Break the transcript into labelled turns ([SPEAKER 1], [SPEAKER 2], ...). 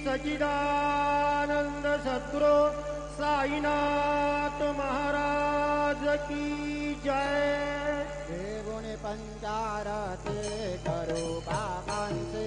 [SPEAKER 1] सच्चिदानंद सद्गुरु साईनाथ महाराज की जय।
[SPEAKER 2] देवोने पंचारती करो बाबांचे